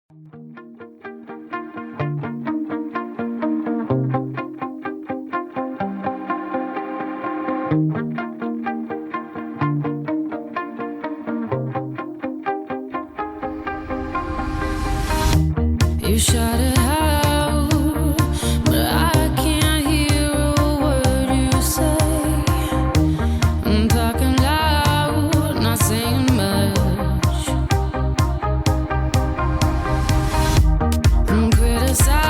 You shout it out, but I can't hear a word you say. I'm talking loud, not saying much. I'm criticized,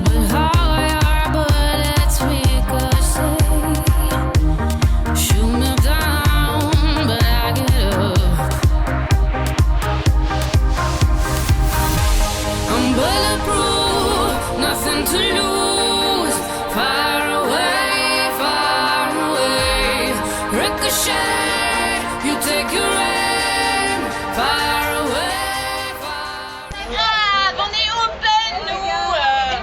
but how our bullets ricochet. Shoot me down, but I get up. I'm bulletproof, nothing to lose. Far away, ricochet. You take your aim, far away, Grave, on est open nous.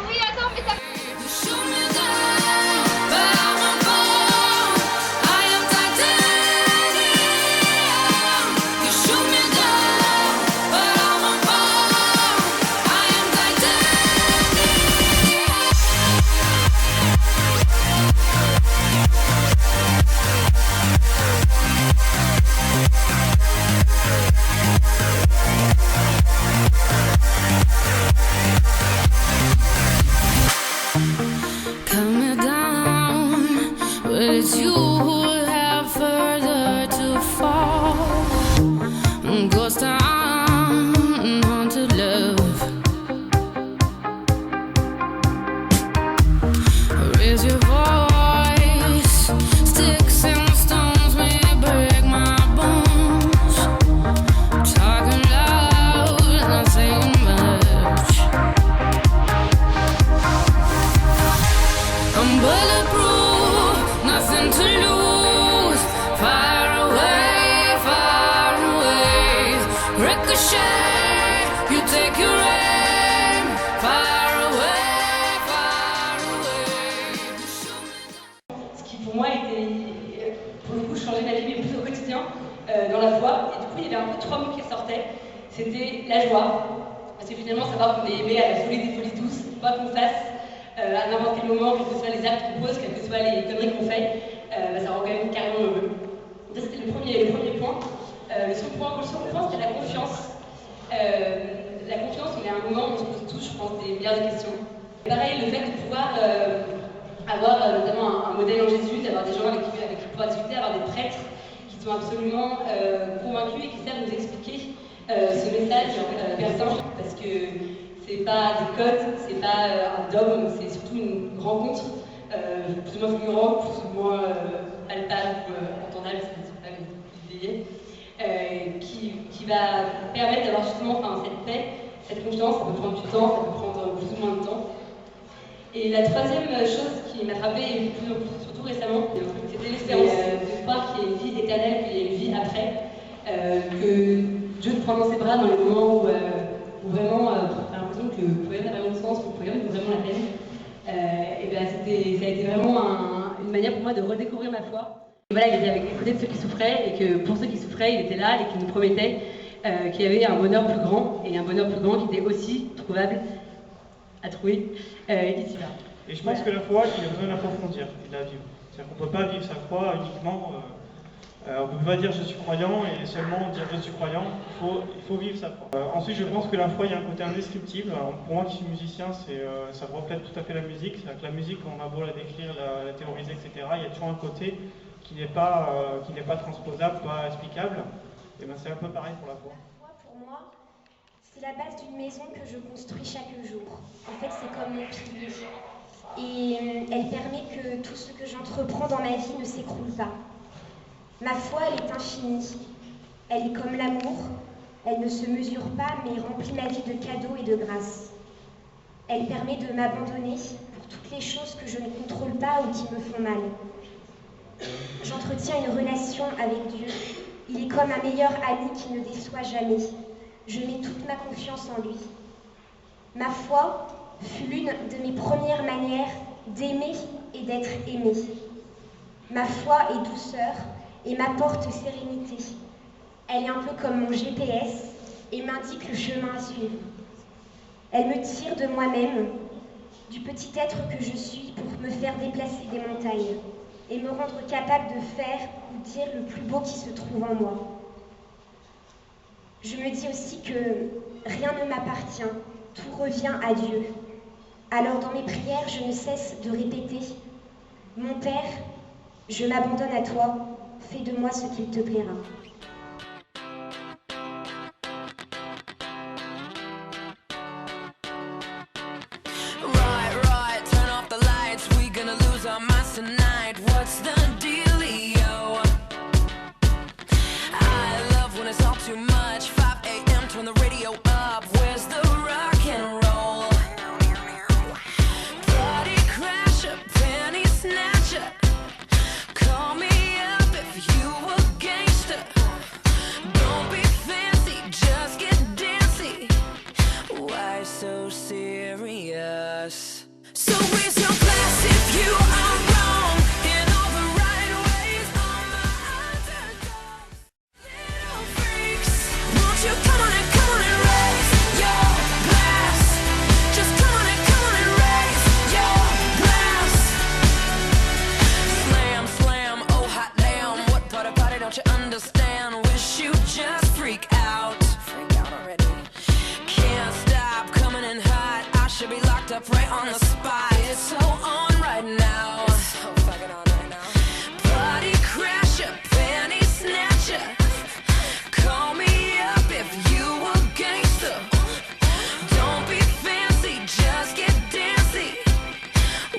Oui, attends, mais ça. You shoot me down, but I won't fall. I am titanium. You shoot me down, but I won't fall. I am titanium. Cut me down, but it's you who have further to fall. Ghost town, haunted love. Raise your voice, sticks and stones may break my bones. Talking loud, not saying much. I'm bulletproof, nothing to lose. Far away, ricochet. You take your aim, far away. Ce qui pour moi était, pour le coup, changer ma vie, mais plus au quotidien, dans la voix. Et du coup, il y avait un peu trois mots qui ressortaient. C'était la joie, parce que finalement, savoir qu'on est aimé à la folie des folies douces, quoi qu'on fasse, à n'importe quel moment, quels que soient les actes qu'on pose, quelles que soient les conneries qu'on fait, ça rend quand même carrément heureux. Ça, c'était le premier point. Le second point, c'était la confiance. La confiance, on est à un moment où on se pose tous, je pense, des milliards de questions. Et pareil, le fait de pouvoir avoir notamment un modèle en Jésus, d'avoir des gens avec qui pouvoir discuter, avoir des prêtres qui sont absolument convaincus et qui savent nous expliquer ce message perçant, parce que c'est pas des codes, c'est pas un dogme, c'est surtout une rencontre plus ou moins figurante, plus ou moins palpable ou entendable, c'est pas comme qui va permettre d'avoir justement cette paix, cette confiance. Ça peut prendre du temps, ça peut prendre plus ou moins de temps. Et la troisième chose qui m'a frappée, surtout récemment, c'était l'espérance de croire qu'il y a une vie éternelle, qu'il y a une vie après, que Dieu te prend dans ses bras dans les moments où vraiment tu as l'impression que pour rien n'a vraiment de sens, pour rien vaut vraiment la peine. Et ben ça a été vraiment une manière pour moi de redécouvrir ma foi. Et voilà, il était avec les côtés de ceux qui souffraient, et que pour ceux qui souffraient, il était là et qu'il nous promettait qu'il y avait un bonheur plus grand, et un bonheur plus grand qui était aussi trouvable à trouver ici-là. Et je pense que la foi, il a besoin d'approfondir et de la vivre. C'est-à-dire qu'on ne peut pas vivre sa foi uniquement. On ne peut pas dire je suis croyant et seulement dire je suis croyant. Il faut vivre sa foi. Ensuite, je pense que la foi, il y a un côté indescriptible. Alors, pour moi qui suis musicien, ça reflète tout à fait la musique. C'est-à-dire que la musique, on a beau la décrire, la théoriser, etc., il y a toujours un côté qui n'est pas transposable, pas explicable. Et ben, c'est un peu pareil pour la foi. La foi, pour moi, c'est la base d'une maison que je construis chaque jour. En fait, c'est comme mon pilier. Et elle permet que tout ce que j'entreprends dans ma vie ne s'écroule pas. Ma foi, elle est infinie. Elle est comme l'amour. Elle ne se mesure pas, mais remplit ma vie de cadeaux et de grâces. Elle permet de m'abandonner pour toutes les choses que je ne contrôle pas ou qui me font mal. J'entretiens une relation avec Dieu. Il est comme un meilleur ami qui ne déçoit jamais. Je mets toute ma confiance en lui. Ma foi fut l'une de mes premières manières d'aimer et d'être aimée. Ma foi est douceur et m'apporte sérénité. Elle est un peu comme mon GPS et m'indique le chemin à suivre. Elle me tire de moi-même, du petit être que je suis, pour me faire déplacer des montagnes et me rendre capable de faire ou dire le plus beau qui se trouve en moi. Je me dis aussi que rien ne m'appartient, tout revient à Dieu. Alors dans mes prières, je ne cesse de répéter « Mon Père, je m'abandonne à toi, fais de moi ce qu'il te plaira. » Right, turn off the lights, we gonna lose our minds tonight. What's the dealio? I love when it's all too much. 5 a.m., turn the radio up. Where's the rock and roll? Party crasher, penny snatcher. Call me up if you a gangster. Don't be fancy, just get dancy. Why so serious? So raise your glass if you are wrong in all the right ways. All my underdogs, little freaks. Won't you come on and raise your glass? Just come on and raise your glass. Slam, slam, oh hot damn. What part of party don't you understand? Wish you just freak out. Freak out already. Can't stop coming in hot. I should be locked up right on the spot. It's so on right now. It's so fucking on right now. Party crasher, penny snatcher. Call me up if you a gangster. Don't be fancy, just get dancy.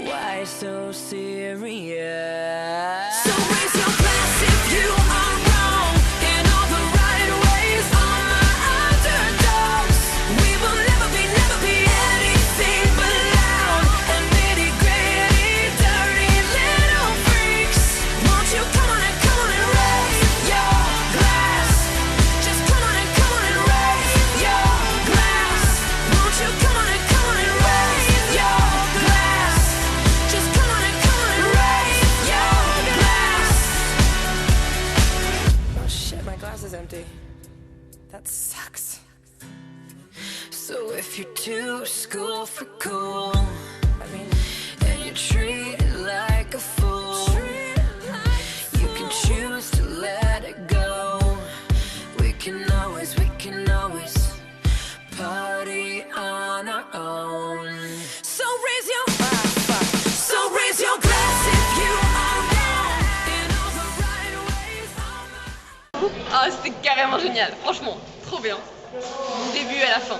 Why so serious? So raise your glass if you are wrong in all the right ways. All my underdogs, we will never be anything but loud and nitty gritty, dirty little freaks. Won't you come on and raise your glass? Just come on and raise your glass. Won't you come on and raise your glass? Just come on and raise your glass. Oh shit, my glass is empty. That sucks. So if you're too school for cool, and you're treated like a fool, you can choose to let it go. We can always party on our own. So raise your glass if you are wrong in all the right ways. Ah, c'était carrément génial, franchement, trop bien. Du début à la fin.